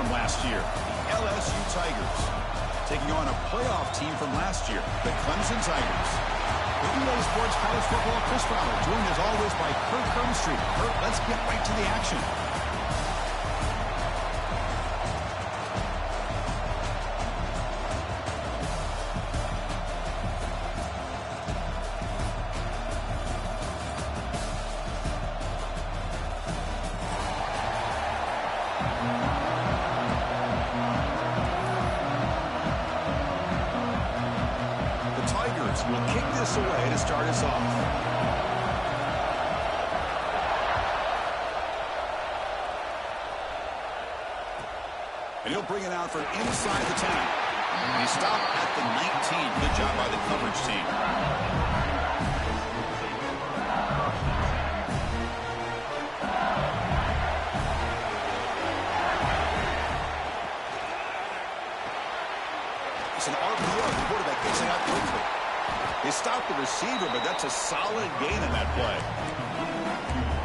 from last year, the LSU Tigers, taking on a playoff team from last year, the Clemson Tigers. The EA Sports College Football Chris Fowler, joined as always by Kurt Hermstreet. Kurt, let's get right to the action. Will kick this away to start us off. And he'll bring it out from inside the 10. And he stopped at the 19. Good job by the coverage team. It's an RPO. The quarterback gets it out quickly. They stopped the receiver, but that's a solid gain in that play.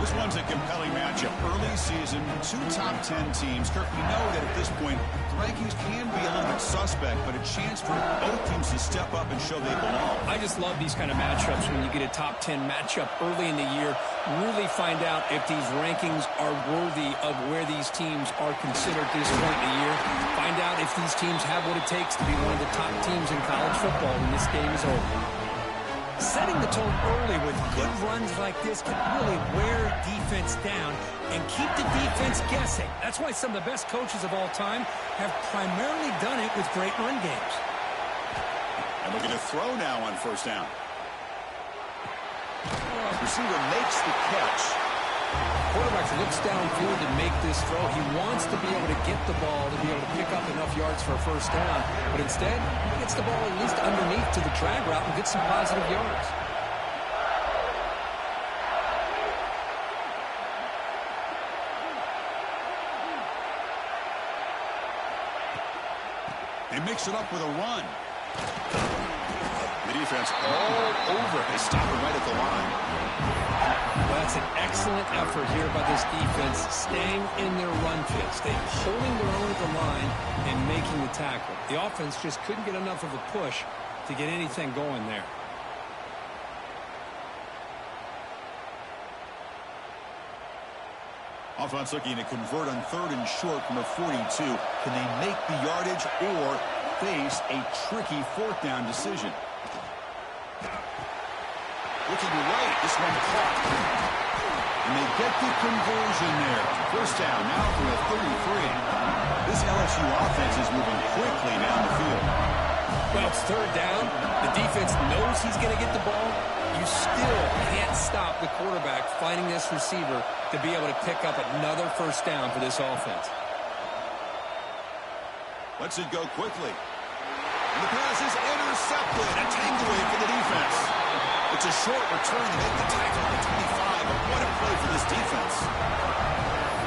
This one's a compelling matchup. Early season, two top 10 teams. Kirk, we know that at this point, the rankings can be a little bit suspect, but a chance for both teams to step up and show they belong. I just love these kind of matchups when you get a top 10 matchup early in the year. Really find out if these rankings are worthy of where these teams are considered at this point in the year. Find out if these teams have what it takes to be one of the top teams in college football when this game is over. Setting the tone early with good runs like this can really wear defense down and keep the defense guessing. That's why some of the best coaches of all time have primarily done it with great run games. And we're going to throw now on first down. Receiver makes the catch. Quarterback looks downfield to make this throw. He wants to be able to get the ball to be able to pick up enough yards for a first down. But instead, he gets the ball at least underneath to the drag route and gets some positive yards. They mix it up with a run. The defense all over it. They stop it right at the line. Well, that's an excellent effort here by this defense, staying in their run fit, staying holding their own at the line and making the tackle. The offense just couldn't get enough of a push to get anything going there. Offense looking to convert on third and short from the 42. Can they make the yardage or face a tricky fourth down decision? Looking right, this one caught. And they get the conversion there. First down now from the 33. This LSU offense is moving quickly down the field. Well, it's third down. The defense knows he's going to get the ball. You still can't stop the quarterback finding this receiver to be able to pick up another first down for this offense. Lets it go quickly. And the pass is intercepted. A takeaway for the defense. It's a short return to make the tackle at the 25, but what a play for this defense.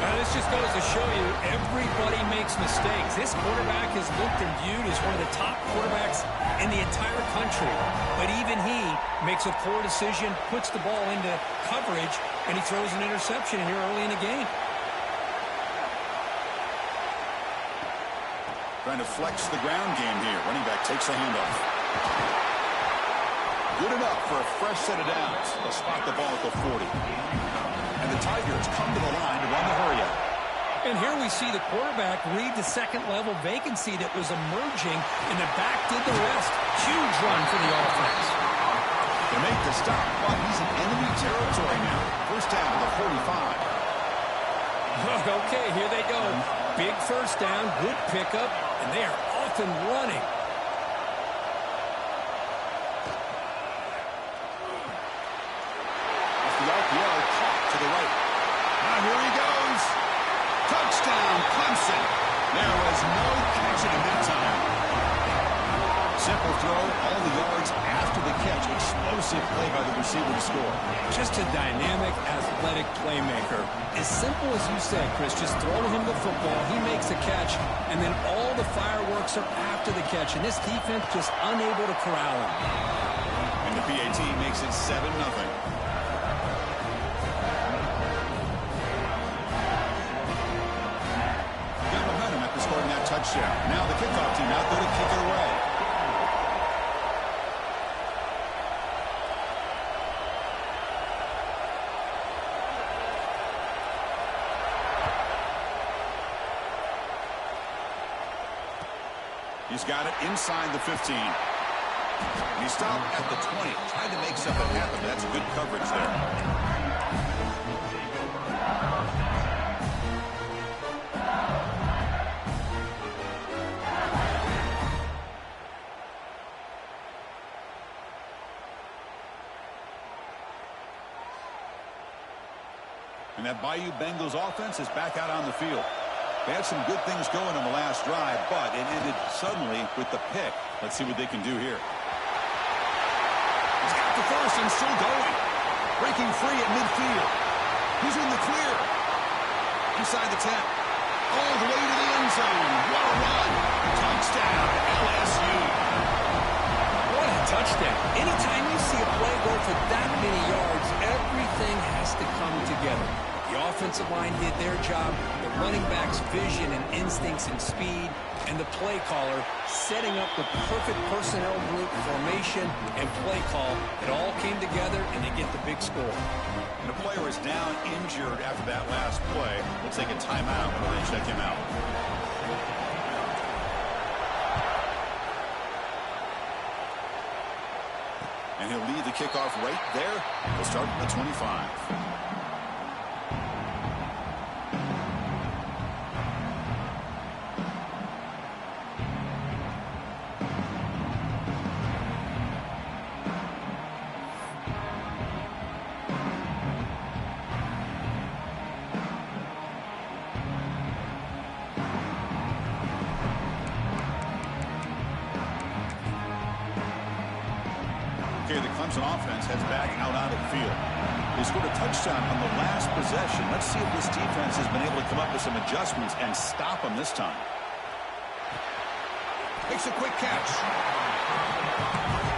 Now, this just goes to show you everybody makes mistakes. This quarterback is looked and viewed as one of the top quarterbacks in the entire country. But even he makes a poor decision, puts the ball into coverage, and he throws an interception here early in the game. Trying to flex the ground game here. Running back takes a handoff. Good enough for a fresh set of downs. They'll spot the ball at the 40. And the Tigers come to the line to run the hurry-up. And here we see the quarterback read the second-level vacancy that was emerging, and the back did the rest. Huge run for the offense. They make the stop, but he's in enemy territory now. First down to the 45. Okay, here they go. Big first down, good pickup, and they are off and running. To the right. Now here he goes. Touchdown, Clemson. There was no catching him that time. Simple throw, all the yards after the catch. Explosive play by the receiver to score. Just a dynamic, athletic playmaker. As simple as you said, Chris, just throw him the football. He makes the catch, and then all the fireworks are after the catch. And this defense just unable to corral him. And the PAT makes it 7-0. touchdown. Now the kickoff team out there to kick it away. He's got it inside the 15. He stopped at the 20, trying to make something happen. That's good coverage there. And that Bayou Bengals offense is back out on the field. They had some good things going on the last drive, but it ended suddenly with the pick. Let's see what they can do here. He's got the first and still going. Breaking free at midfield. He's in the clear. Inside the 10. All the way to the end zone. What a run. Touchdown, LSU. What a touchdown. Anytime you see a play go for that many yards, everything has to come together. The offensive line did their job, the running back's vision and instincts and speed, and the play caller setting up the perfect personnel group formation and play call. It all came together, and they get the big score. And the player is down injured after that last play. We'll take a timeout when they check him out. And he'll lead the kickoff right there. He'll start at the 25. Okay, the Clemson offense heads back out onto the field. They scored a touchdown on the last possession. Let's see if this defense has been able to come up with some adjustments and stop them this time. Makes a quick catch.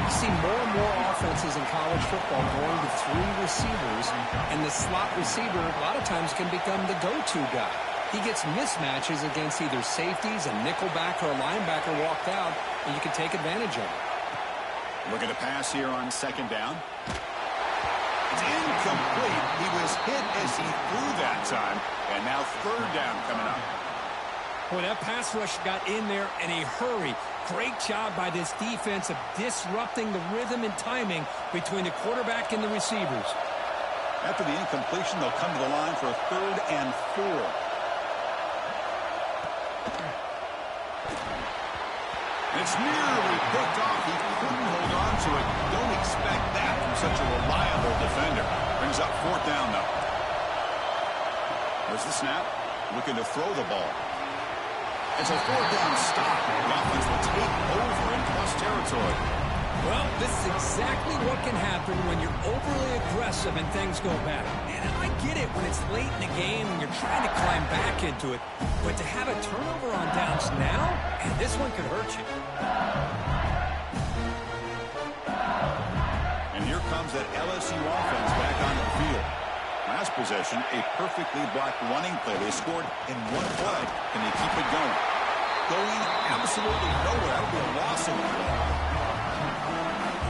You see more and more offenses in college football going to 3 receivers, and the slot receiver a lot of times can become the go-to guy. He gets mismatches against either safeties, a nickelback, or a linebacker walked out, and you can take advantage of it. Look at the pass here on second down. It's incomplete. He was hit as he threw that time. And now third down coming up. Boy, that pass rush got in there in a hurry. Great job by this defense of disrupting the rhythm and timing between the quarterback and the receivers. After the incompletion, they'll come to the line for a 3rd and 4. It's nearly picked off. He couldn't hold on to it. Don't expect that from such a reliable defender. Brings up 4th down, though. There's the snap. Looking to throw the ball. It's a 4th down stop. The offense will take over in plus territory. Well, this is exactly what can happen when you're overly aggressive and things go bad. And I get it when it's late in the game and you're trying to climb back into it. But to have a turnover on downs now, and this one could hurt you. And here comes that LSU offense back onto the field. Last possession, a perfectly blocked running play. They scored in one play. Can they keep it going? Going absolutely nowhere. That would be a loss of the play.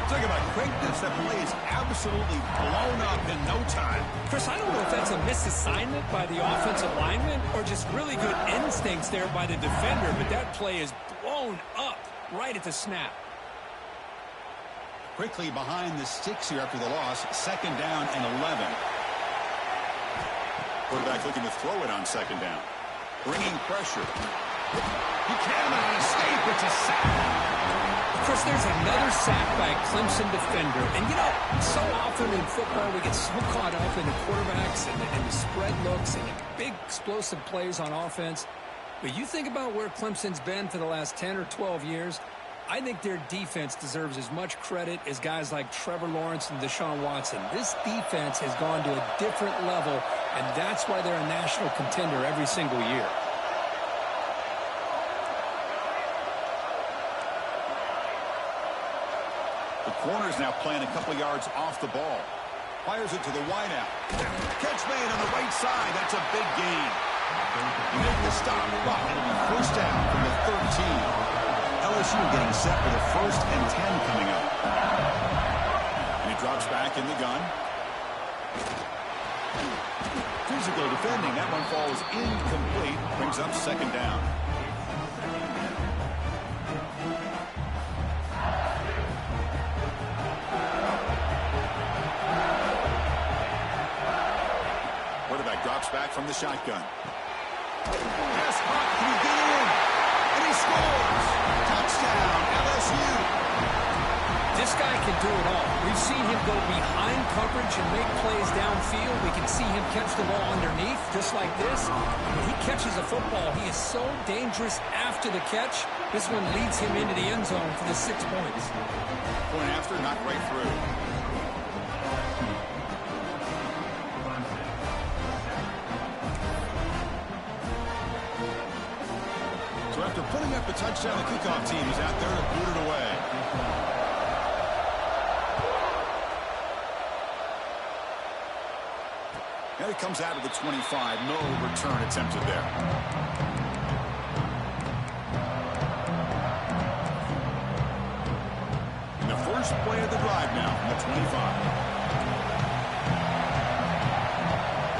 Talk about quickness. That play is absolutely blown up in no time. Chris, I don't know if that's a misassignment by the offensive lineman or just really good instincts there by the defender, but that play is blown up right at the snap. Quickly behind the sticks here after the loss. 2nd down and 11. Quarterback looking to throw it on 2nd down. Bringing pressure. He cannot escape. It's a sack. Chris, there's another sack by a Clemson defender. And, you know, so often in football we get so caught up in the quarterbacks and the spread looks and the big explosive plays on offense. But you think about where Clemson's been for the last 10 or 12 years, I think their defense deserves as much credit as guys like Trevor Lawrence and Deshaun Watson. This defense has gone to a different level, and that's why they're a national contender every single year. The corner's now playing a couple yards off the ball. Fires it to the wideout. Catch made on the right side. That's a big gain. He made the stop, but it'll be 1st down from the LSU getting set for the 1st and 10 coming up. And he drops back in the gun. Physical defending. That one falls incomplete. Brings up 2nd down. Quarterback drops back from the shotgun. Pass caught. Can he get in? And he scores. Touchdown, LSU. This guy can do it all. We've seen him go behind coverage and make plays downfield. We can see him catch the ball underneath, just like this. When he catches a football, he is so dangerous after the catch. This one leads him into the end zone for the 6 points. Point after, knocked right through. So after putting up the touchdown, the kickoff team is out there to boot it away. And it comes out of the 25. No return attempted there. And the first play of the drive now from the 25.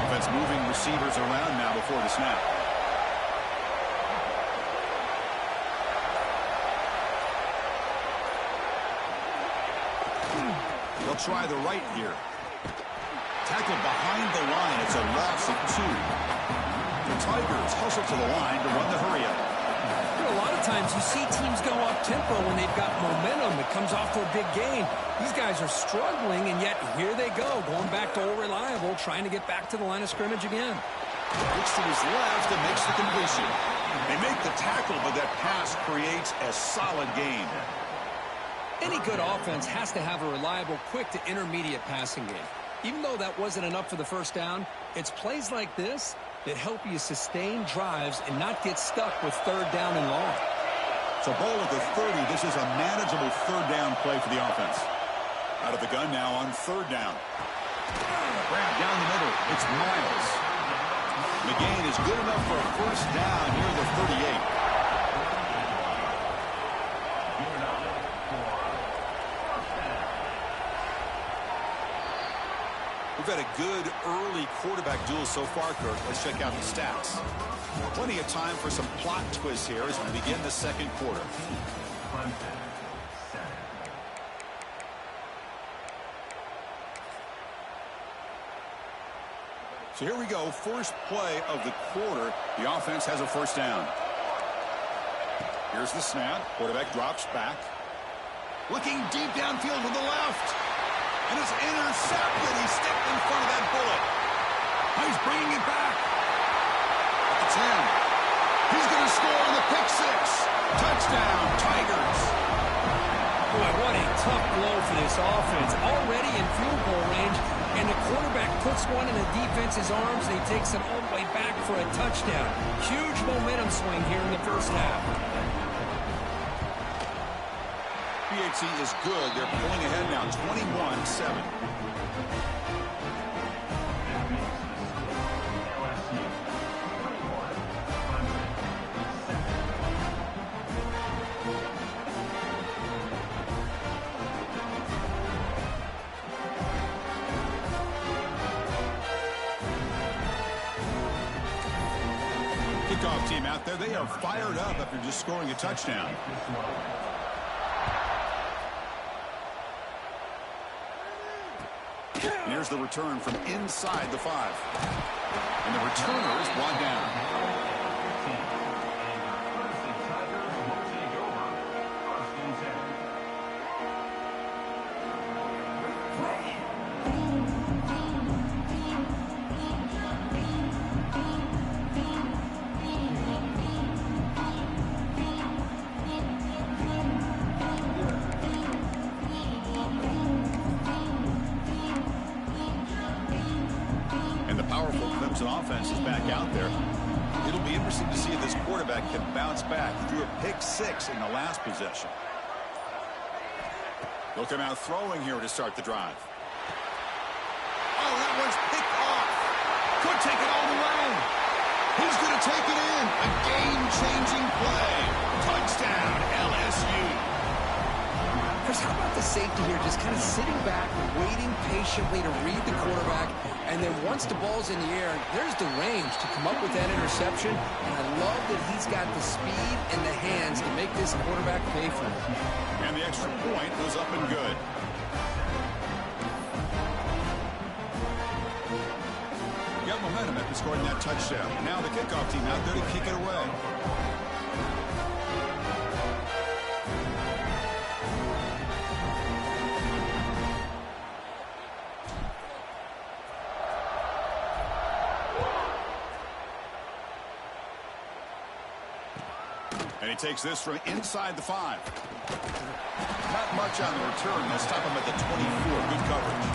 Offense moving receivers around now before the snap. They'll try the right here. Tackled behind the line. It's a loss of 2. The Tigers hustle to the line to run the hurry-up. A lot of times you see teams go up-tempo when they've got momentum. It comes off to a big gain. These guys are struggling, and yet here they go, going back to old reliable, trying to get back to the line of scrimmage again. Looks to his left and makes the completion. They make the tackle, but that pass creates a solid gain. Any good offense has to have a reliable, quick to intermediate passing game. Even though that wasn't enough for the first down, it's plays like this that help you sustain drives and not get stuck with 3rd down and long. So ball at the 30. This is a manageable 3rd down play for the offense. Out of the gun now on 3rd down. Grab down the middle. It's Miles. The gain is good enough for a 1st down near the 38. We've had a good early quarterback duel so far, Kirk. Let's check out the stats. Plenty of time for some plot twists here as we begin the 2nd quarter. So here we go. First play of the quarter. The offense has a 1st down. Here's the snap. Quarterback drops back. Looking deep downfield to the left. And it's intercepted. He stepped in front of that bullet. Now he's bringing it back. At the 10. He's going to score on the pick 6. Touchdown, Tigers. Boy, what a tough blow for this offense. Already in field goal range, and the quarterback puts one in the defense's arms, and he takes it all the way back for a touchdown. Huge momentum swing here in the first half. PHC is good. They're pulling ahead now, 21-7. Kickoff team out there. They are fired up after just scoring a touchdown. And here's the return from inside the 5. And the returner is brought down. Powerful Clemson offense is back out there. It'll be interesting to see if this quarterback can bounce back. He threw a pick 6 in the last possession. They'll come out throwing here to start the drive. Oh, that one's picked off. Could take it all the way. He's going to take it in. A game-changing play. Touchdown, LSU. here, just kind of sitting back, waiting patiently to read the quarterback, and then once the ball's in the air, there's the range to come up with that interception, and I love that he's got the speed and the hands to make this quarterback pay for it. And the extra point was up and good. Got momentum after scoring that touchdown. Now the kickoff team out there to kick it away. And he takes this from inside the 5. Not much on the return. They'll stop him at the 24. Good coverage.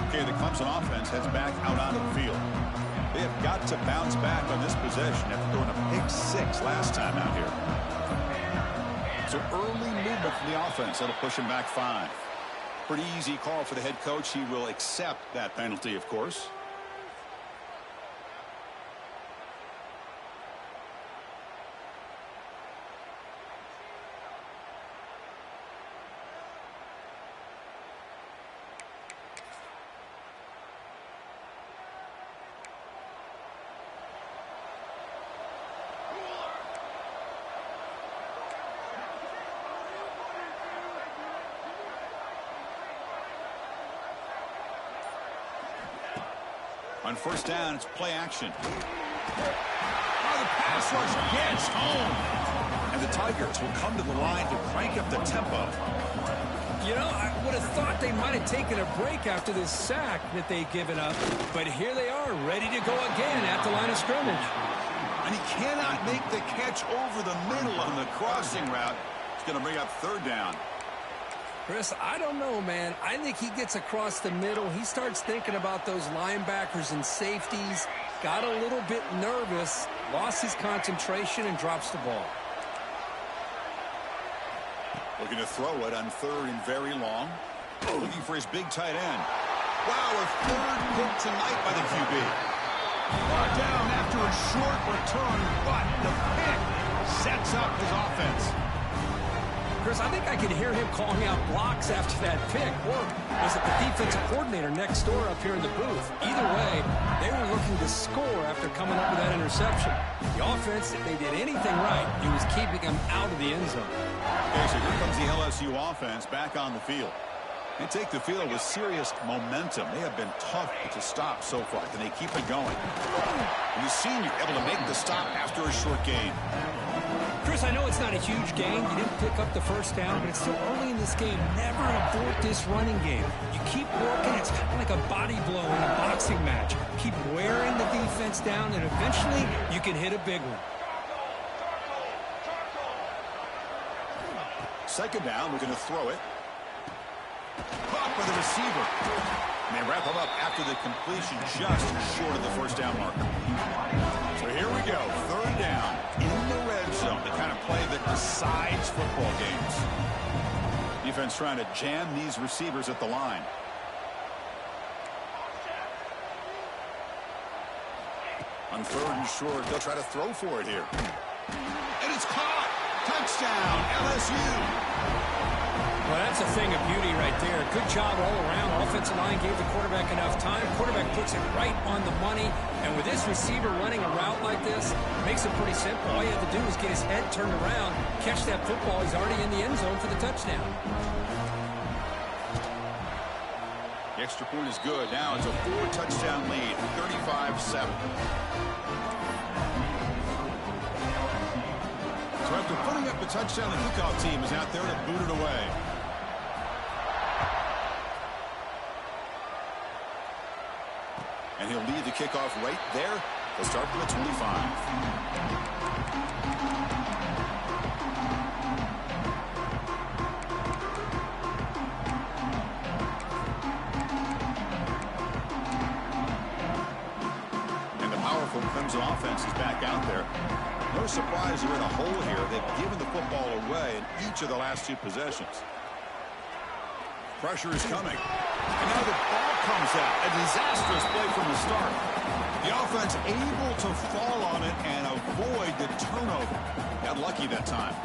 Okay, the Clemson offense heads back out onto the field. They have got to bounce back on this possession after throwing a pick 6 last time out here. So early movement from the offense. That'll push him back 5. Pretty easy call for the head coach. He will accept that penalty, of course. On first down, it's play action. Oh, the pass rush gets home. And the Tigers will come to the line to crank up the tempo. You know, I would have thought they might have taken a break after this sack that they'd given up. But here they are, ready to go again at the line of scrimmage. And he cannot make the catch over the middle on the crossing route. It's going to bring up third down. Chris, I don't know, man. I think he gets across the middle. He starts thinking about those linebackers and safeties. Got a little bit nervous, lost his concentration, and drops the ball. Looking to throw it on third and very long. Looking for his big tight end. Wow, a third pick tonight by the QB. Brought down after a short return, but the pick sets up his offense. Chris, I think I could hear him calling out blocks after that pick. Or was it the defensive coordinator next door up here in the booth? Either way, they were looking to score after coming up with that interception. The offense, if they did anything right, it was keeping them out of the end zone. Okay, so here comes the LSU offense back on the field. They take the field with serious momentum. They have been tough to stop so far. Can they keep it going? And the senior able to make the stop after a short gain. Chris, I know it's not a huge game. You didn't pick up the first down, but it's still early in this game. Never abort this running game. You keep working. It's kind of like a body blow in a boxing match. Keep wearing the defense down, and eventually you can hit a big one. Second down, we're going to throw it. Caught by the receiver. And they wrap him up after the completion just short of the first down marker. So here we go. Third down in the red zone. The kind of play that decides football games. Defense trying to jam these receivers at the line. On third and short, they'll try to throw for it here. And it's caught. Touchdown, LSU. Well, that's a thing of beauty right there. Good job all around. Offensive line gave the quarterback enough time. Quarterback puts it right on the money. And with this receiver running a route like this, it makes it pretty simple. All you have to do is get his head turned around, catch that football. He's already in the end zone for the touchdown. The extra point is good. Now it's a 4-touchdown lead, 35-7. So after putting up the touchdown, the kickoff team is out there to boot it away. And he'll lead the kickoff right there. They'll start from the 25. And the powerful Clemson offense is back out there. No surprise they're in a hole here. They've given the football away in each of the last two possessions. Pressure is coming. And now the ball comes out. A disastrous play from the start. The offense able to fall on it and avoid the turnover. Got lucky that time.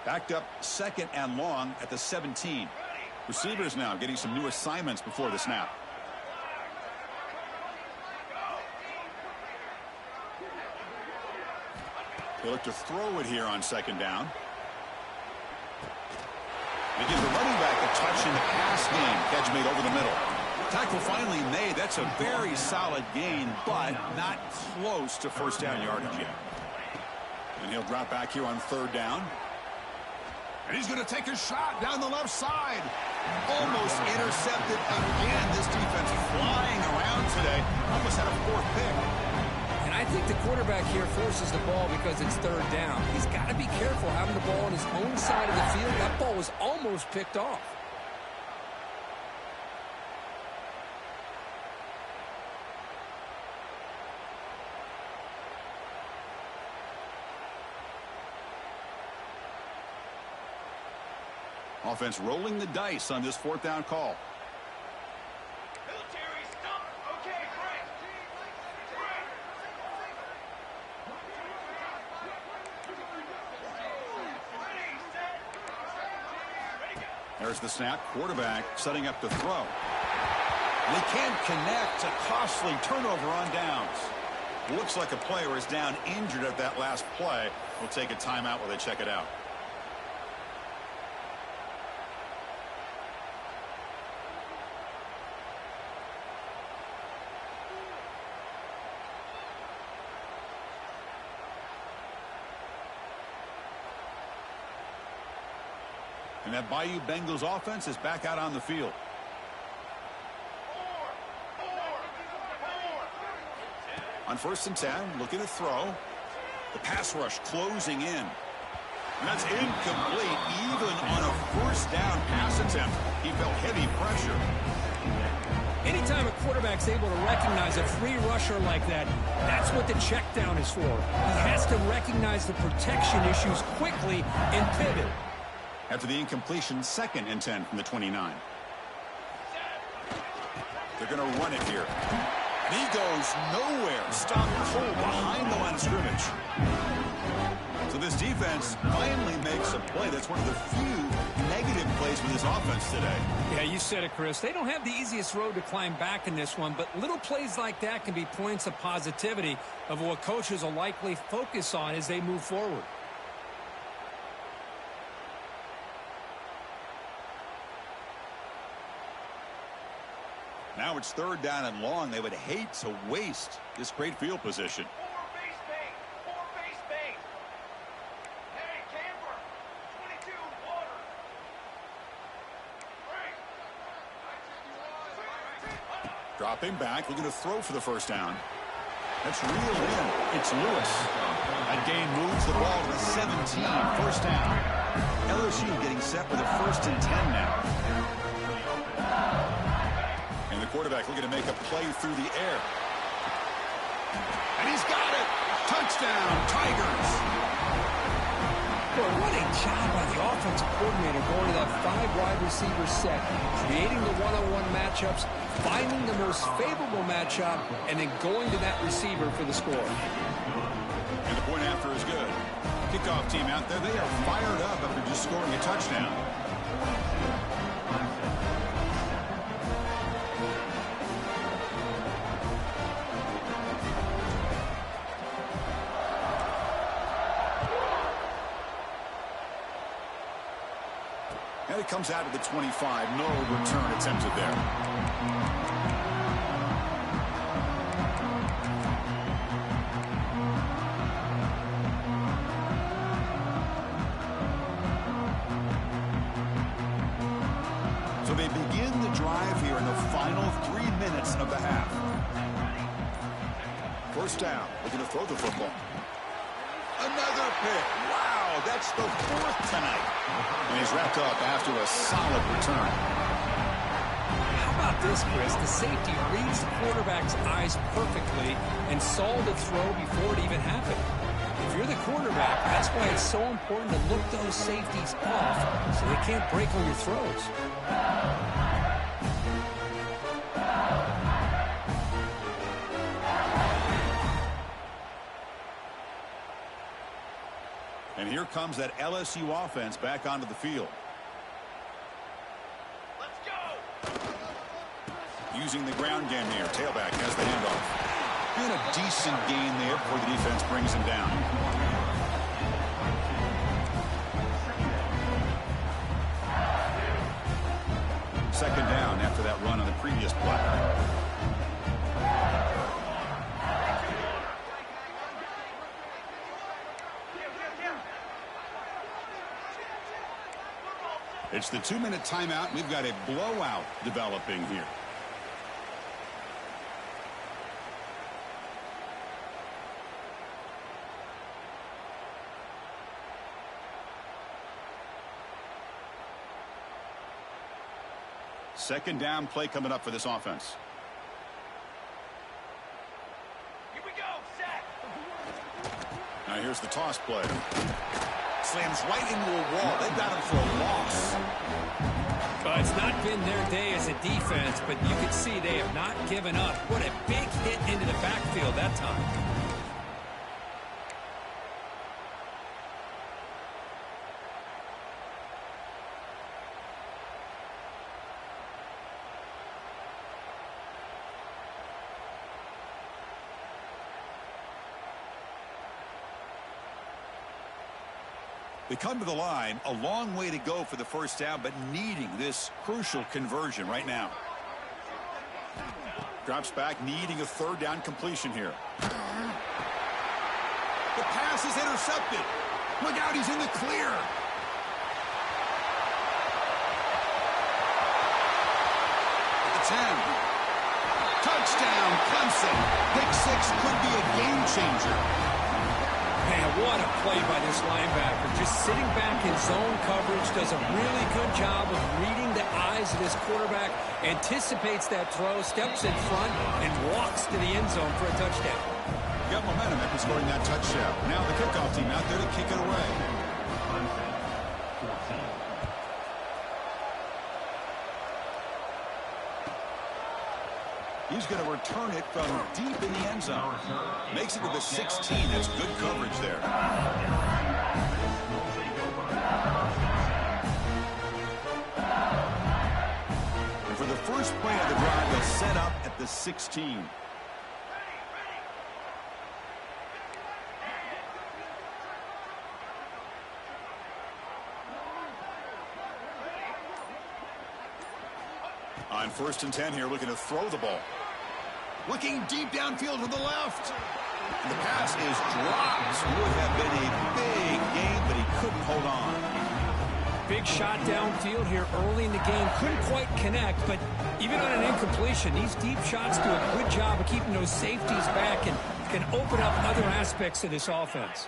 Backed up 2nd and long at the 17. Receivers now getting some new assignments before the snap. They look to throw it here on 2nd down. They give the running back a touch in the pass game. Catch made over the middle. Tackle finally made. That's a very solid gain, but not close to first down yardage yet. And he'll drop back here on 3rd down. And he's going to take a shot down the left side. Almost intercepted again. This defense flying around today. Almost had a 4th pick. And I think the quarterback here forces the ball because it's 3rd down. He's got to be careful having the ball on his own side of the field. That ball was almost picked off. Offense rolling the dice on this 4th down call. Military stop. Okay, break. Ready, set. Ready, go. There's the snap. Quarterback setting up to throw. They can't connect. A costly turnover on downs. Looks like a player is down injured at that last play. We'll take a timeout while they check it out. And that Bayou Bengals offense is back out on the field. On 1st and 10, looking to throw. The pass rush closing in. And that's incomplete. Even on a 1st down pass attempt, he felt heavy pressure. Anytime a quarterback's able to recognize a free rusher like that, that's what the check down is for. He has to recognize the protection issues quickly and pivot. After the incompletion, 2nd and 10 from the 29. They're going to run it here. And he goes nowhere. Stopped cold behind the line of scrimmage. So this defense finally makes a play. That's one of the few negative plays for this offense today. Yeah, you said it, Chris. They don't have the easiest road to climb back in this one, but little plays like that can be points of positivity of what coaches will likely focus on as they move forward. Now it's 3rd down and long. They would hate to waste this great field position. 4 base bait. 4 base bait. Hey, camper. 22, water. Break. Dropping back, looking to throw for the 1st down. That's reeled in. It's Lewis. That gain moves the ball to the 17. 1st down. LSU getting set for the 1st and 10 now. And the quarterback looking to make a play through the air. And he's got it. Touchdown, Tigers. Well, what a job by the offensive coordinator going to that 5 wide receiver set, creating the one-on-one matchups, finding the most favorable matchup, and then going to that receiver for the score. And the point after is good. Kickoff team out there, they are fired up after just scoring a touchdown. And it comes out of the 25. No return attempted there. So they begin the drive here in the final 3 minutes of the half. 1st down, looking to throw the football. Another pick. Wow, that That's the 4th tonight. And he's wrapped up after a solid return. How about this, Chris? The safety reads the quarterback's eyes perfectly and saw the throw before it even happened. If you're the quarterback, that's why it's so important to look those safeties off so they can't break on your throws. And here comes that LSU offense back onto the field. Let's go. Using the ground game here. Tailback has the handoff. And a decent gain there before the defense brings him down. Second down after that run on the previous play. It's the 2-minute timeout. We've got a blowout developing here. Second down play coming up for this offense. Here we go. Set. Now here's the toss play. Slams right into a wall. They've got him for a loss. It's not been their day as a defense, but you can see they have not given up. What a big hit into the backfield that time. They come to the line, a long way to go for the first down, but needing this crucial conversion right now. Drops back, needing a third down completion here. The pass is intercepted. Look out, he's in the clear. At the 10. Touchdown, Clemson. Pick 6 could be a game changer. Man, what a play by this linebacker. Just sitting back in zone coverage, does a really good job of reading the eyes of this quarterback, anticipates that throw, steps in front, and walks to the end zone for a touchdown. Got momentum after scoring that touchdown. Now the kickoff team out there to kick it away. He's going to return it from deep in the end zone. Makes it to the 16. That's good coverage there. And for the first play of the drive, they'll set up at the 16. On 1st and 10 here, looking to throw the ball. Looking deep downfield to the left. And the pass is dropped. Would have been a big gain, but he couldn't hold on. Big shot downfield here early in the game. Couldn't quite connect, but even on an incompletion, these deep shots do a good job of keeping those safeties back and can open up other aspects of this offense.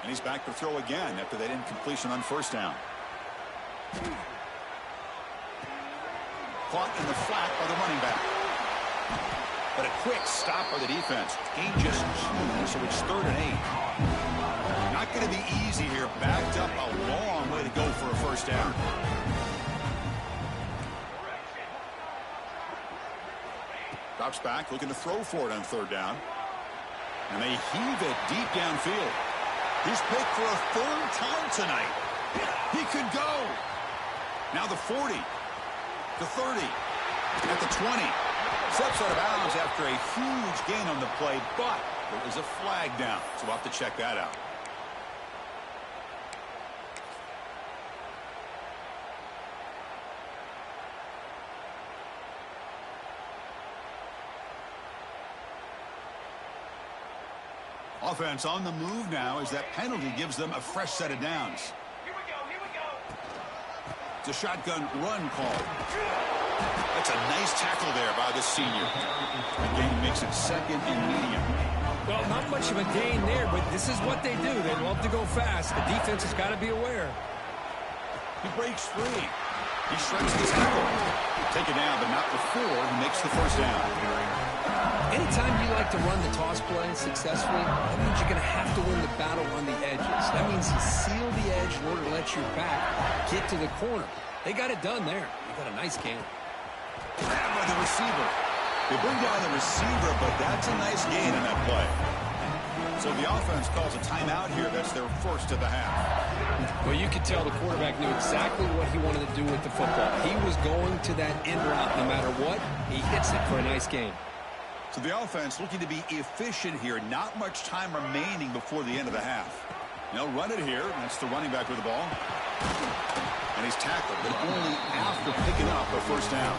And he's back to throw again after that incompletion on 1st down. Caught in the flat by the running back. But a quick stop by the defense. Gain just 2, so it's 3rd and 8. Not going to be easy here. Backed up a long way to go for a 1st down. Drops back, looking to throw for it on 3rd down. And they heave it deep downfield. He's picked for a 3rd time tonight. He could go. Now the 40, the 30, at the 20. Steps out of bounds after a huge gain on the play, but there is a flag down, so we'll have to check that out. Offense on the move now as that penalty gives them a fresh set of downs. Here we go. Here we go. It's a shotgun run call. That's a nice tackle there by the senior. The game makes it 2nd and medium. Well, not much of a gain there, but this is what they do. They love to go fast. The defense has got to be aware. He breaks free. He shreds the tackle. Take it down, but not before he makes the first down. Anytime you like to run the toss play successfully, that means you're going to have to win the battle on the edges. That means you seal the edge in order to let your back get to the corner. They got it done there. They got a nice game. Grab by the receiver. They bring down the receiver, but that's a nice gain in that play. So the offense calls a timeout here. That's their first of the half. Well, you could tell the quarterback knew exactly what he wanted to do with the football. He was going to that end route no matter what. He hits it for a nice gain. So the offense looking to be efficient here. Not much time remaining before the end of the half. They'll run it here. That's the running back with the ball. And he's tackled, but only after picking up a first down.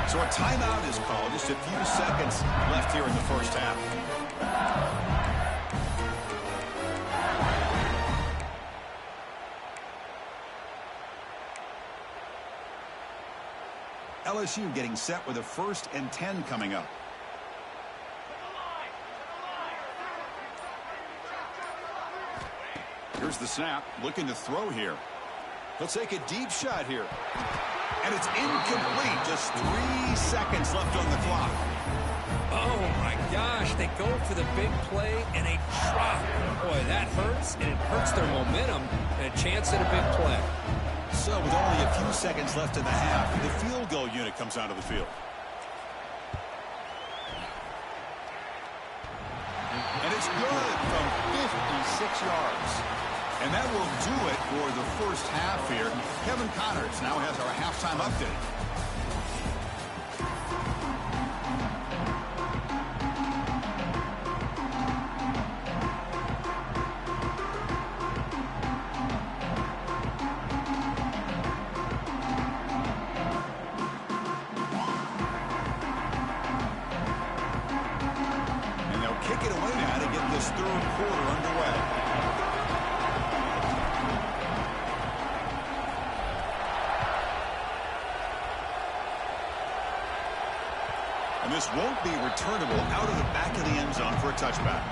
So a timeout is called. Just a few seconds left here in the first half. LSU getting set with a 1st and 10 coming up. Here's the snap, looking to throw here. He'll take a deep shot here. And it's incomplete. Just 3 seconds left on the clock. Oh, my gosh. They go for the big play and a drop. Boy, that hurts, and it hurts their momentum and a chance at a big play. So with only a few seconds left in the half, the field goal unit comes onto the field. And it's good from 56 yards. And that will do it for the first half here. Kevin Connors now has our halftime update. And they'll kick it away now to get this third quarter underway. And this won't be returnable out of the back of the end zone for a touchback.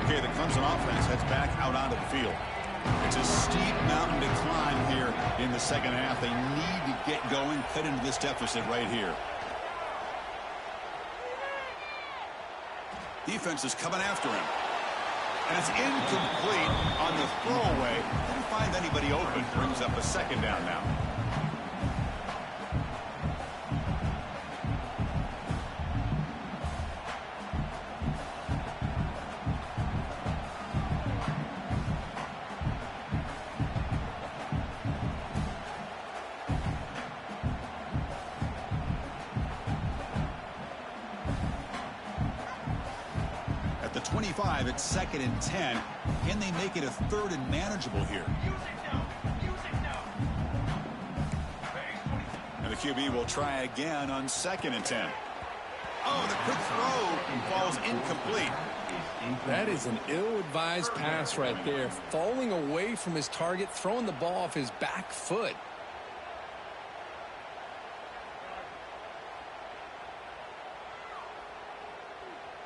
Okay, the Clemson offense heads back out onto the field. It's a steep mountain to climb here in the second half. They need to get going, cut into this deficit right here. Defense is coming after him. And it's incomplete on the throwaway. Didn't find anybody open. Brings up a second down now. At the 25, it's 2nd and 10. Can they make it a 3rd and manageable here? And the QB will try again on 2nd and 10. Oh, the quick throw falls incomplete. That is an ill-advised pass right there. Falling away from his target, throwing the ball off his back foot.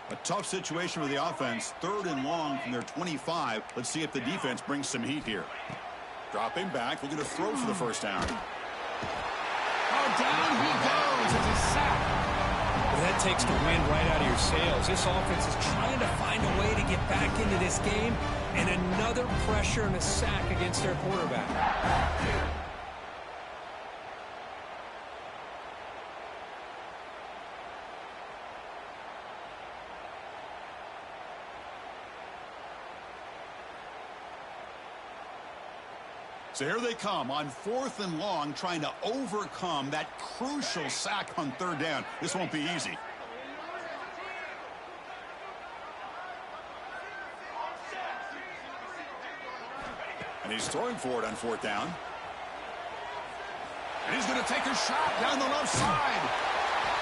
A tough situation with the offense. 3rd and long from their 25. Let's see if the defense brings some heat here. Dropping back, looking to throw for the first down. Oh, down he goes. It's a sack. Well, that takes the wind right out of your sails. This offense is trying to find a way to get back into this game, and another pressure and a sack against their quarterback. So here they come on 4th and long, trying to overcome that crucial sack on 3rd down. This won't be easy. And And he's throwing for it on 4th down. And he's going to take a shot down the left side.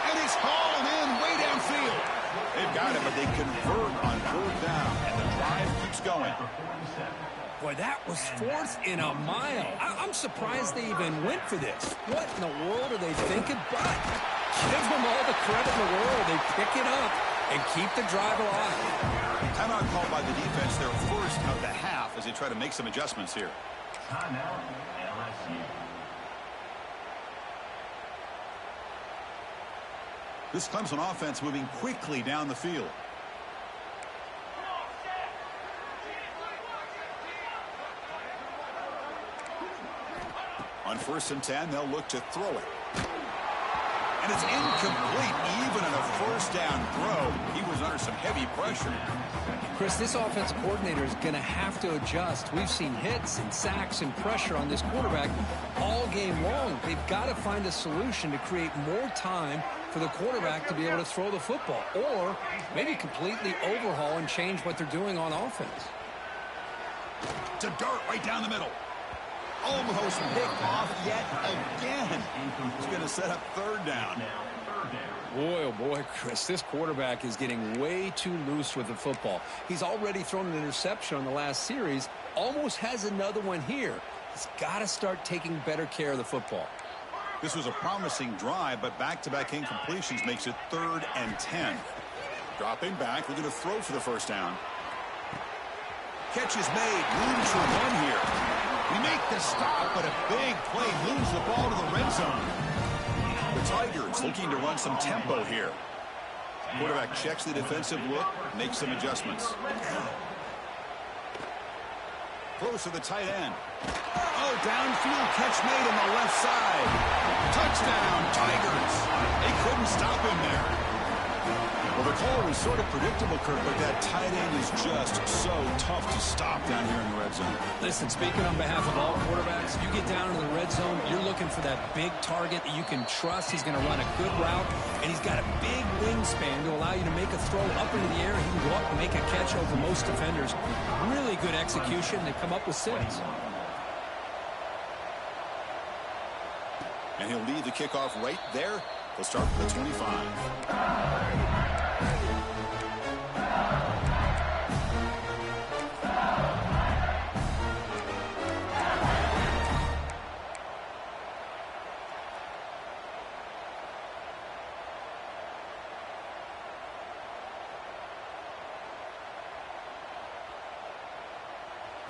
And he's hauling in way downfield. They've got him, but they convert on 4th down. And the drive keeps going. Boy, that was 4th and a mile. I'm surprised they even went for this. What in the world are they thinking? But give them all the credit in the world. They pick it up and keep the drive alive. Timeout called by the defense, their first of the half, as they try to make some adjustments here. Timeout, LSU. This Clemson offense moving quickly down the field. On 1st and 10, they'll look to throw it. And it's incomplete, even on a 1st down throw. He was under some heavy pressure. Chris, this offensive coordinator is going to have to adjust. We've seen hits and sacks and pressure on this quarterback all game long. They've got to find a solution to create more time for the quarterback to be able to throw the football, or maybe completely overhaul and change what they're doing on offense. To dart right down the middle. Almost picked off yet again. He's going to set up 3rd down. Boy, oh boy, Chris, this quarterback is getting way too loose with the football. He's already thrown an interception on the last series, almost has another one here. He's got to start taking better care of the football. This was a promising drive, but back-to-back incompletions makes it 3rd and 10. Dropping back, we're going to throw for the 1st down. Catch is made, room for one here. We make the stop, but a big play moves the ball to the red zone. The Tigers looking to run some tempo here. Quarterback checks the defensive look, makes some adjustments. Close to the tight end. Oh, downfield catch made on the left side. Touchdown, Tigers. They couldn't stop him there. Well, the call was sort of predictable, Kirk, but that tight end is just so tough to stop down here in the red zone. Listen, speaking on behalf of all quarterbacks, you get down into the red zone, you're looking for that big target that you can trust. He's going to run a good route, and he's got a big wingspan to allow you to make a throw up into the air. He can go up and make a catch over most defenders. Really good execution. They come up with 6. And he'll leave the kickoff right there. They'll start from the 25.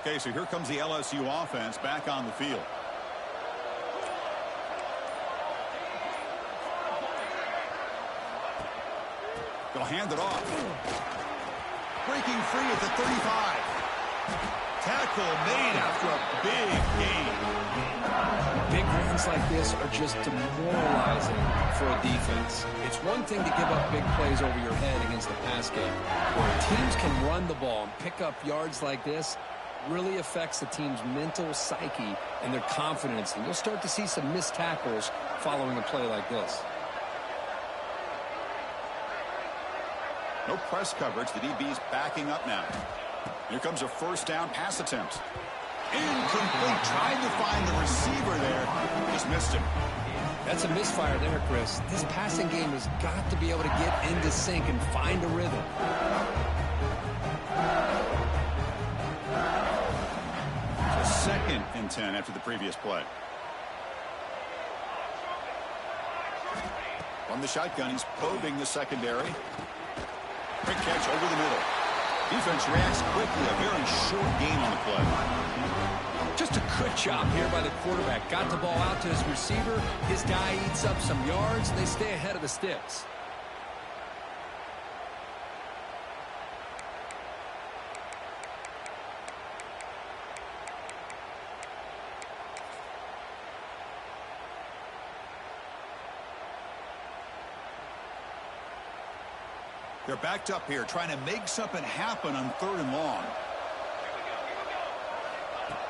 Okay, so here comes the LSU offense back on the field. They'll hand it off. Breaking free at the 35. Tackle made after a big gain. Big runs like this are just demoralizing for a defense. It's one thing to give up big plays over your head against the pass game. Where teams can run the ball and pick up yards like this, really affects the team's mental psyche and their confidence. And you'll start to see some missed tackles following a play like this. No press coverage. The DB's backing up now. Here comes a 1st down pass attempt. Incomplete. Tried to find the receiver there. Just missed him. That's a misfire there, Chris. This passing game has got to be able to get into sync and find a rhythm. So 2nd and 10 after the previous play. On the shotgun, he's probing the secondary. Quick catch over the middle. Defense reacts quickly. A very short gain on the play. Just a good job here by the quarterback. Got the ball out to his receiver. His guy eats up some yards. They stay ahead of the sticks. They're backed up here, trying to make something happen on 3rd and long.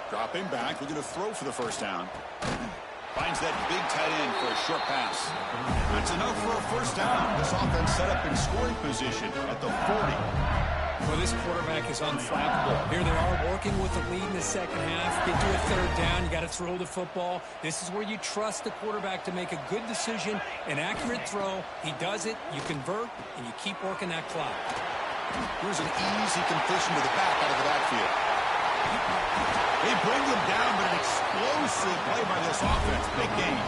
Dropping back, looking to throw for the 1st down. Finds that big tight end for a short pass. That's enough for a 1st down. This offense set up in scoring position at the 40. Well, this quarterback is unflappable. Here they are working with the lead in the second half. Get to a third down. You got to throw the football. This is where you trust the quarterback to make a good decision, an accurate throw. He does it, you convert, and you keep working that clock. Here's an easy completion to the back out of the backfield. They bring them down, but an explosive play by this offense. Big game.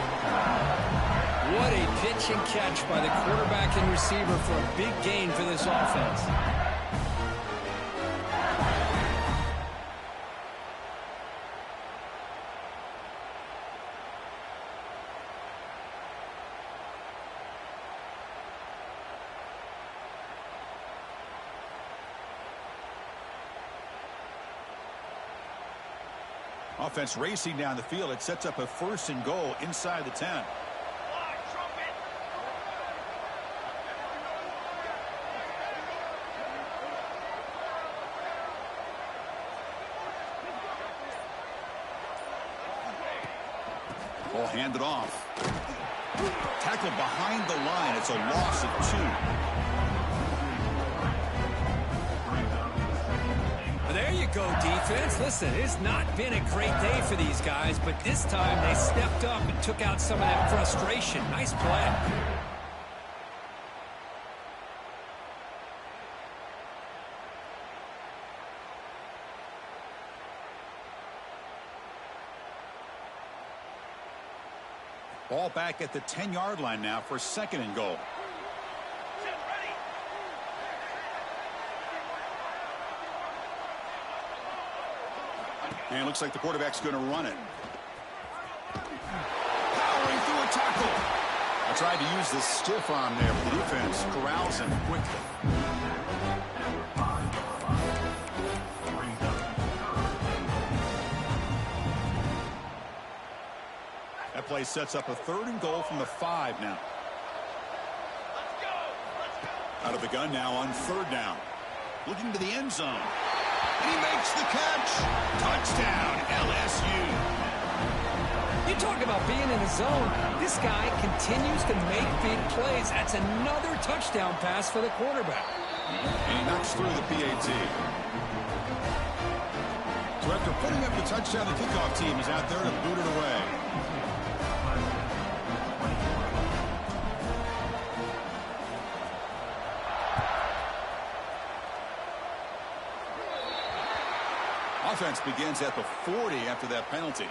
What a pitch and catch by the quarterback and receiver for a big gain for this offense. Offense racing down the field. It sets up a 1st and goal inside the 10. Ball handed off. Tackled behind the line. It's a loss of 2. There you go, defense. Listen, it's not been a great day for these guys, but this time they stepped up and took out some of that frustration. Nice play. Ball back at the 10-yard line now for 2nd and goal. And it looks like the quarterback's going to run it. Powering through a tackle. I tried to use the stiff arm there, but the defense corrals him quickly. That play sets up a 3rd and goal from the 5 now. Out of the gun now on 3rd down. Looking to the end zone. He makes the catch. Touchdown, LSU. You talk about being in the zone. This guy continues to make big plays. That's another touchdown pass for the quarterback. And he knocks through the PAT. So after putting up the touchdown, the kickoff team is out there to boot it away. Offense begins at the 40 after that penalty.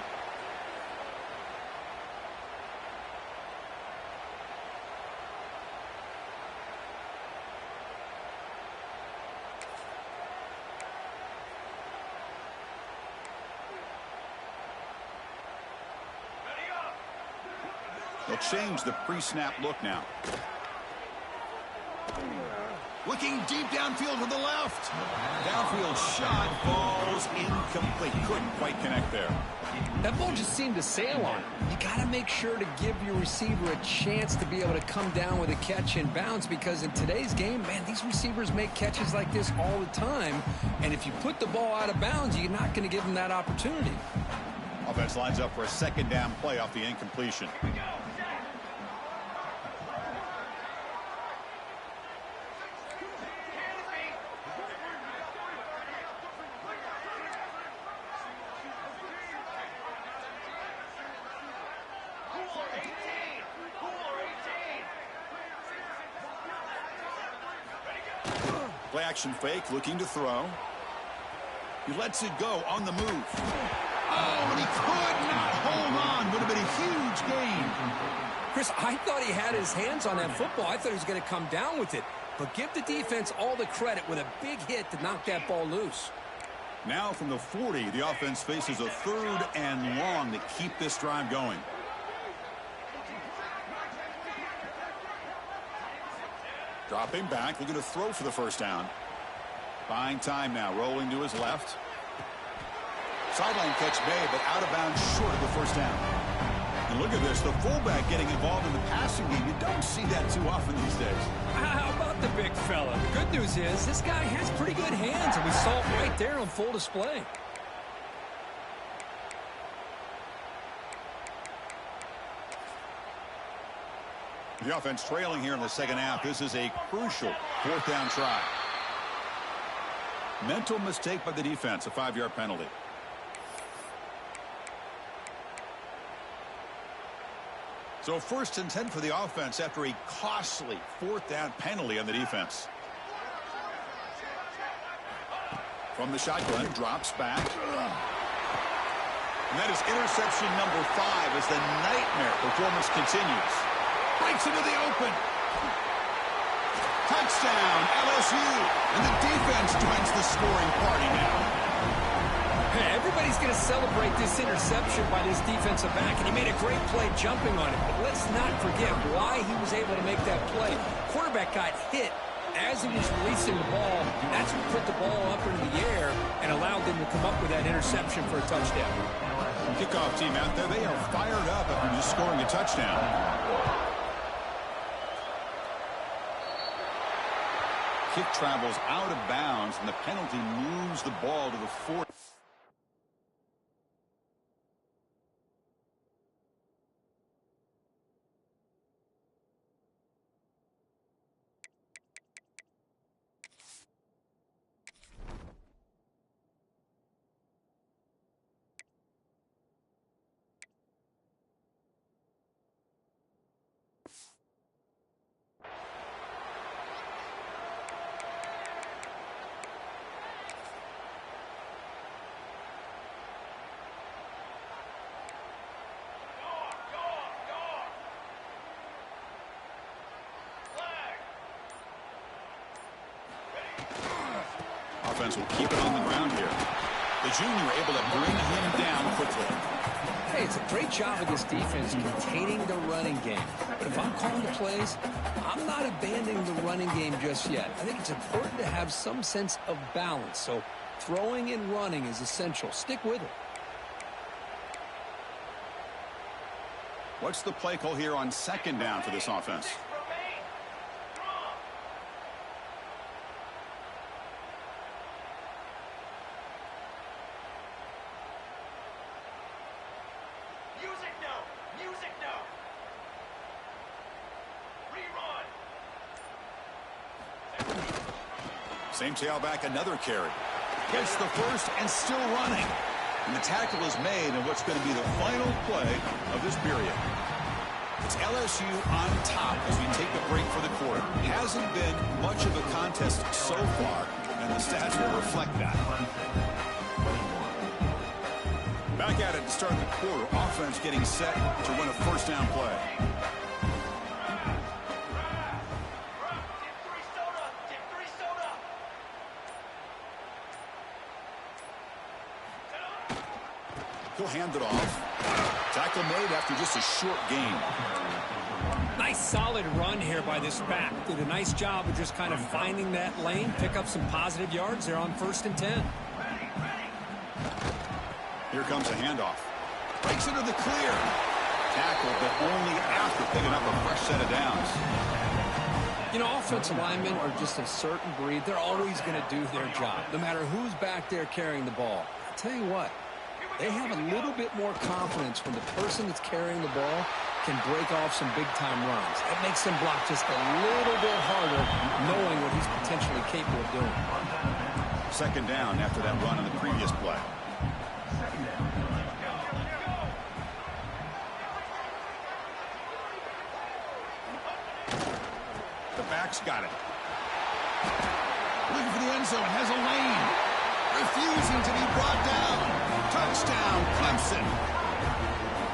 They'll change the pre-snap look now. Looking deep downfield to the left. Downfield shot falls incomplete. Couldn't quite connect there. That ball just seemed to sail on. You got to make sure to give your receiver a chance to be able to come down with a catch and bounce, because in today's game, man, these receivers make catches like this all the time. And if you put the ball out of bounds, you're not going to give them that opportunity. Offense lines up for a 2nd down play off the incompletion. Play action fake, looking to throw. He lets it go on the move. Oh, and he could not hold on. Would have been a huge gain. Chris, I thought he had his hands on that football. I thought he was going to come down with it. But give the defense all the credit with a big hit to knock that ball loose. Now from the 40, the offense faces a 3rd and long to keep this drive going. Dropping back, looking to throw for the 1st down. Buying time now, rolling to his left. Sideline catch made, but out of bounds short of the 1st down. And look at this, the fullback getting involved in the passing game. You don't see that too often these days. How about the big fella? The good news is this guy has pretty good hands, and we saw it right there on full display. The offense trailing here in the 2nd half. This is a crucial 4th down try. Mental mistake by the defense, a 5-yard penalty. So 1st and 10 for the offense after a costly 4th down penalty on the defense. From the shotgun, drops back. And that is interception number 5 as the nightmare performance continues. Breaks into the open. Touchdown, LSU. And the defense joins the scoring party now. Hey, everybody's going to celebrate this interception by this defensive back, and he made a great play jumping on it. But let's not forget why he was able to make that play. Quarterback got hit as he was releasing the ball. That's what put the ball up into the air and allowed them to come up with that interception for a touchdown. Kickoff team out there, they are fired up after just scoring a touchdown. Kick travels out of bounds, and the penalty moves the ball to the 40. Offense will keep it on the ground here. The junior able to bring him down quickly. Hey, it's a great job of this defense containing the running game. But if I'm calling the plays, I'm not abandoning the running game just yet. I think it's important to have some sense of balance. So throwing and running is essential. Stick with it. What's the play call here on 2nd down for this offense? Same tailback, another carry. Gets the first and still running. And the tackle is made in what's going to be the final play of this period. It's LSU on top as we take a break for the quarter. Hasn't been much of a contest so far, and the stats will reflect that. Back at it to start the quarter. Offense getting set to run a 1st down play. He'll hand it off. Tackle made after just a short gain. Nice solid run here by this back. Did a nice job of just kind of finding that lane, pick up some positive yards there on 1st and 10. Here comes a handoff. Breaks into the clear. Tackle, but only after picking up a fresh set of downs. You know, offensive linemen are just a certain breed. They're always going to do their job, no matter who's back there carrying the ball. I'll tell you what. They have a little bit more confidence when the person that's carrying the ball can break off some big-time runs. That makes them block just a little bit harder, knowing what he's potentially capable of doing. 2nd down after that run on the previous play. The back's got it. Looking for the end zone, has a lane. Refusing to be brought down. Touchdown, Clemson.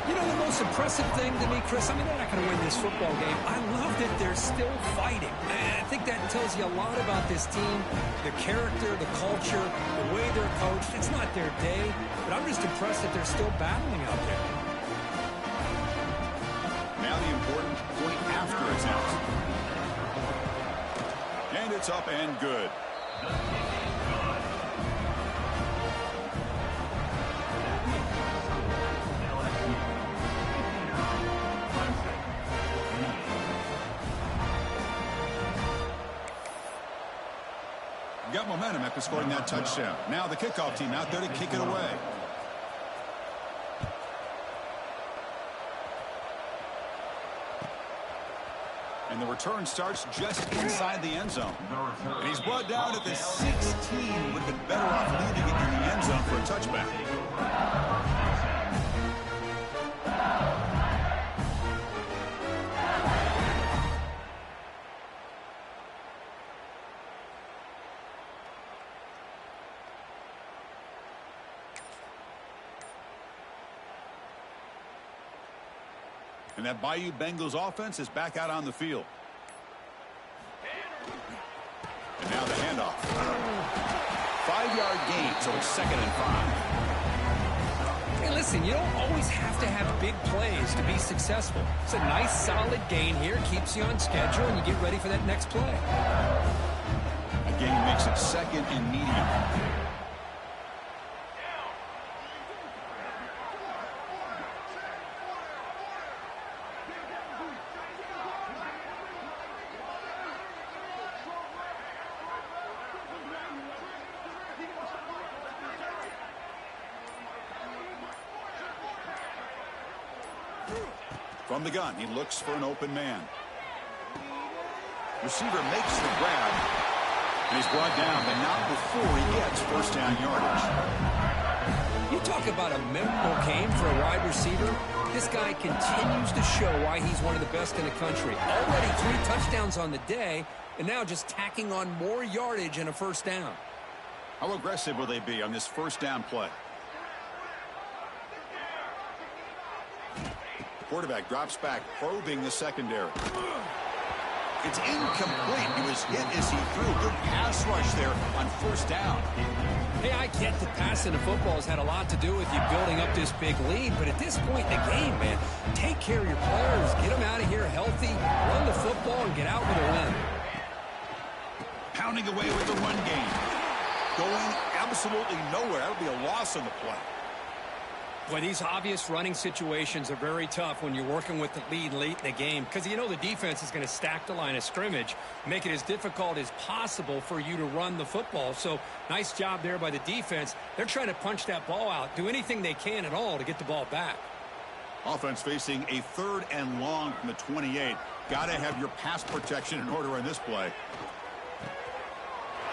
You know the most impressive thing to me, Chris? I mean, they're not going to win this football game. I love that they're still fighting. And I think that tells you a lot about this team, the character, the culture, the way they're coached. It's not their day, but I'm just impressed that they're still battling out there. Now the important point after it's out. And it's up and good. Got momentum after scoring that touchdown. Now the kickoff team out there to kick it away. And the return starts just inside the end zone. And he's brought down at the 16. Would have been better off leaving it in the end zone for a touchback. And that Bayou Bengals offense is back out on the field. And now the handoff. 5-yard gain, so it's 2nd and 5. Hey, listen, you don't always have to have big plays to be successful. It's a nice, solid gain here. Keeps you on schedule, and you get ready for that next play. A gain makes it 2nd and medium. From the gun, he looks for an open man. Receiver makes the grab, and he's brought down, but not before he gets first down yardage. You talk about a memorable game for a wide receiver. This guy continues to show why he's one of the best in the country. Already 3 touchdowns on the day, and now just tacking on more yardage and a first down. How aggressive will they be on this first down play? Quarterback drops back, probing the secondary. It's incomplete. He was hit as he threw. Good pass rush there on first down. Hey, I get that passing the football has had a lot to do with you building up this big lead, but at this point in the game, man, take care of your players. Get them out of here healthy, run the football, and get out with a win. Pounding away with the run game. Going absolutely nowhere. That'll be a loss on the play. Well, these obvious running situations are very tough when you're working with the lead late in the game because you know the defense is going to stack the line of scrimmage, make it as difficult as possible for you to run the football. So nice job there by the defense. They're trying to punch that ball out, do anything they can at all to get the ball back. Offense facing a 3rd and long from the 28. Got to have your pass protection in order on this play.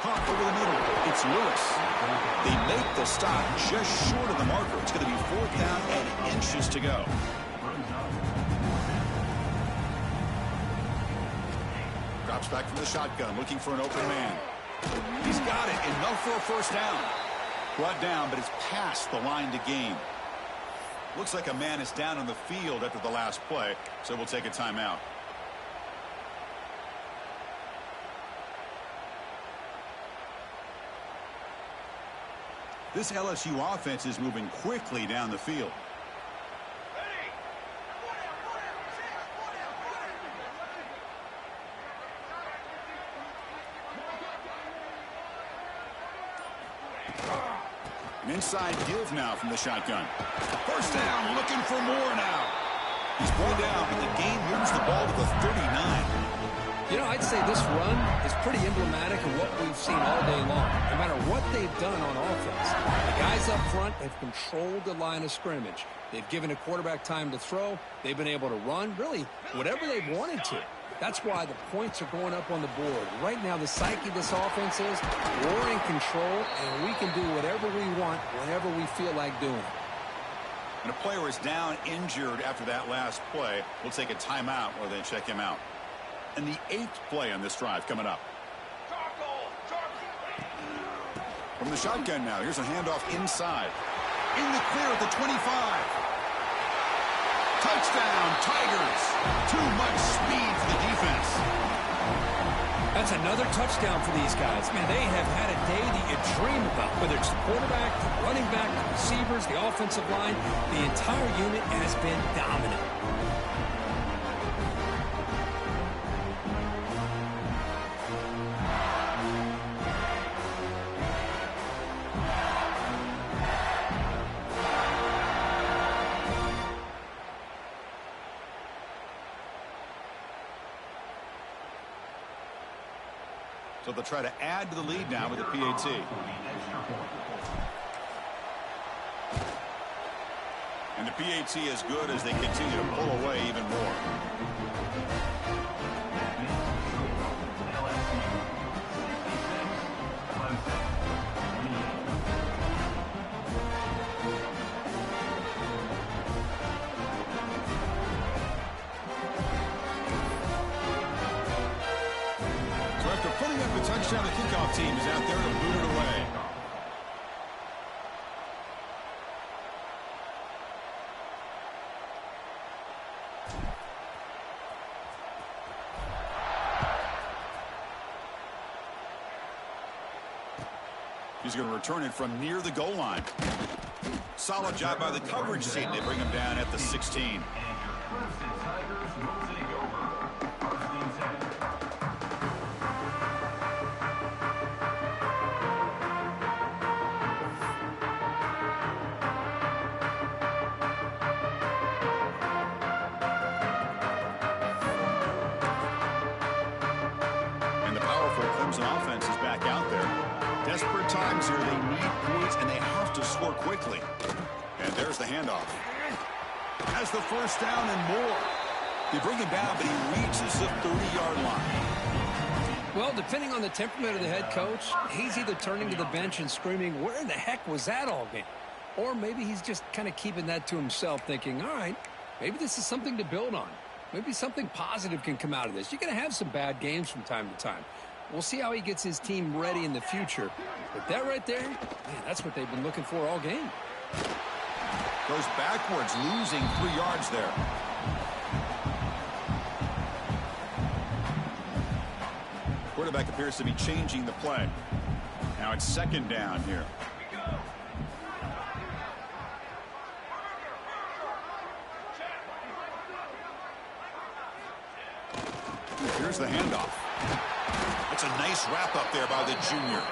Hunt over the middle. It's Lewis. They make the stop just short of the marker. It's going to be 4th down and inches to go. Drops back from the shotgun, looking for an open man. He's got it. Enough for a first down. Brought down, but it's past the line to gain. Looks like a man is down on the field after the last play, so we'll take a timeout. This LSU offense is moving quickly down the field. An inside give now from the shotgun. First down, looking for more now. He's brought down, but the game moves the ball to the 39. You know, I'd say this run is pretty emblematic of what we've seen all day long, no matter what they've done on offense. The guys up front have controlled the line of scrimmage. They've given a quarterback time to throw. They've been able to run, really, whatever they wanted to. That's why the points are going up on the board. Right now, the psyche of this offense is we're in control, and we can do whatever we want whenever we feel like doing it. And a player is down injured after that last play. We'll take a timeout while they check him out. And the 8th play on this drive coming up. From the shotgun now, here's a handoff inside. In the clear at the 25. Touchdown, Tigers. Too much speed for the defense. That's another touchdown for these guys. Man, they have had a day that you dream about, whether it's the quarterback, the running back, the receivers, the offensive line. The entire unit has been dominant. So they'll try to add to the lead now with the PAT. And the PAT is good as they continue to pull away even more. LSU 66, Clemson 28. So after putting up the touchdown, the kickoff team is out there to boot it away. He's going to return it from near the goal line. Solid job by the coverage team. They bring him down at the 16. And your Clemson Tigers will take over. First and 10. And the powerful Clemson offense is back out there. Desperate times here. They need points, and they have to score quickly. And there's the handoff. Has the first down and more. They bring him down, but he reaches the 30-yard line. Well, depending on the temperament of the head coach, he's either turning to the bench and screaming, where in the heck was that all game? Or maybe he's just kind of keeping that to himself, thinking, all right, maybe this is something to build on. Maybe something positive can come out of this. You're going to have some bad games from time to time. We'll see how he gets his team ready in the future. But that right there, man, that's what they've been looking for all game. Goes backwards, losing 3 yards there. Quarterback appears to be changing the play. Now it's second down here. Here's the handoff. That's a nice wrap up there by the junior.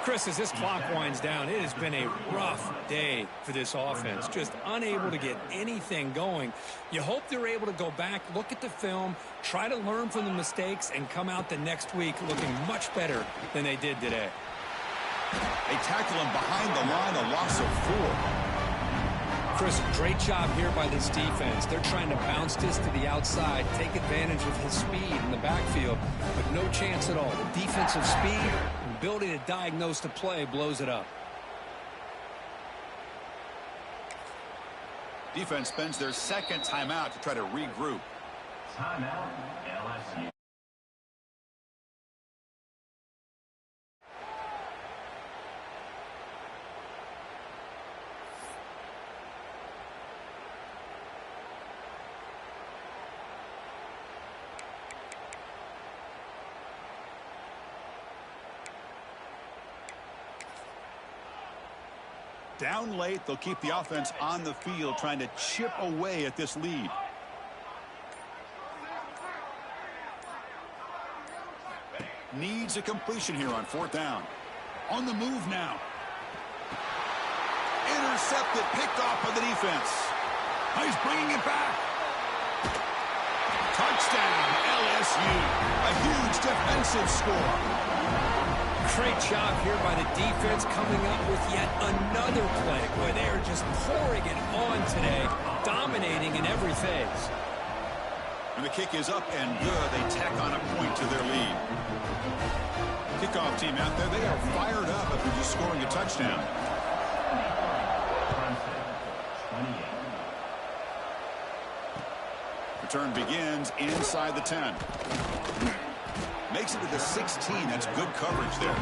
Chris, as this clock winds down, it has been a rough day for this offense. Just unable to get anything going. You hope they're able to go back, look at the film, try to learn from the mistakes, and come out the next week looking much better than they did today. They tackle him behind the line, a loss of 4. Chris, great job here by this defense. They're trying to bounce this to the outside, take advantage of his speed in the backfield, but no chance at all. The defensive speed and ability to diagnose the play blows it up. Defense spends their second timeout to try to regroup. Timeout, LSU. Down late, they'll keep the offense on the field trying to chip away at this lead. Needs a completion here on 4th down. On the move now. Intercepted, picked off by the defense. He's bringing it back. Touchdown, LSU. A huge defensive score. Great job here by the defense coming up with yet another play. Boy, they are just pouring it on today, dominating in every phase. And the kick is up and good. They tack on a point to their lead. Kickoff team out there, they are fired up after just scoring a touchdown. Return begins inside the 10. Makes it to the 16. That's good coverage there.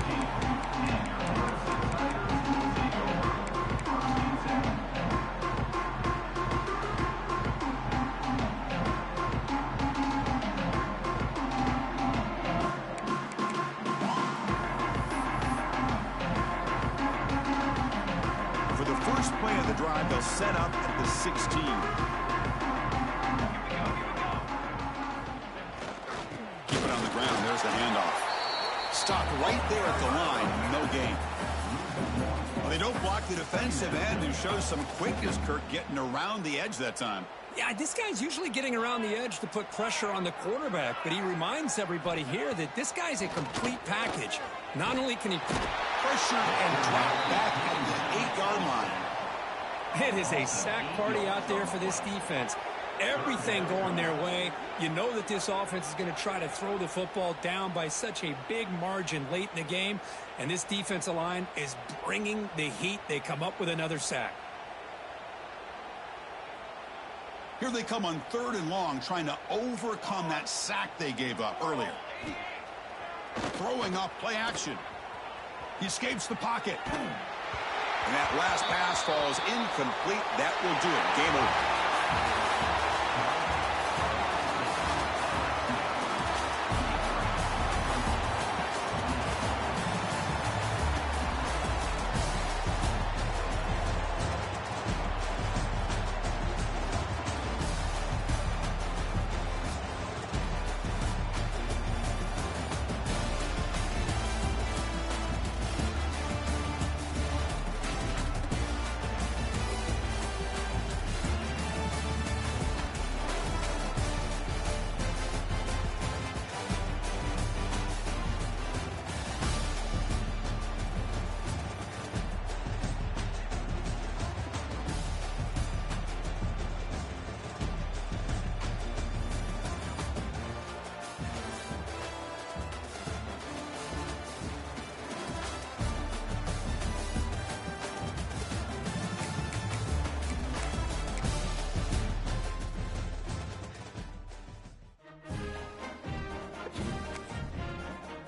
For the first play of the drive, they'll set up at the 16. Keep it on the ground. There's the handoff. Stopped right there at the line. No gain. Well, they don't block the defensive end, who shows some quickness, Kirk, getting around the edge that time. Yeah, this guy's usually getting around the edge to put pressure on the quarterback, but he reminds everybody here that this guy's a complete package. Not only can he Pressured and dropped back at the 8-yard line. It is a sack party out there for this defense. Everything going their way. You know that this offense is going to try to throw the football down by such a big margin late in the game. And this defensive line is bringing the heat. They come up with another sack. Here they come on 3rd and long, trying to overcome that sack they gave up earlier. Throwing off play action. He escapes the pocket. And that last pass falls incomplete. That will do it. Game over.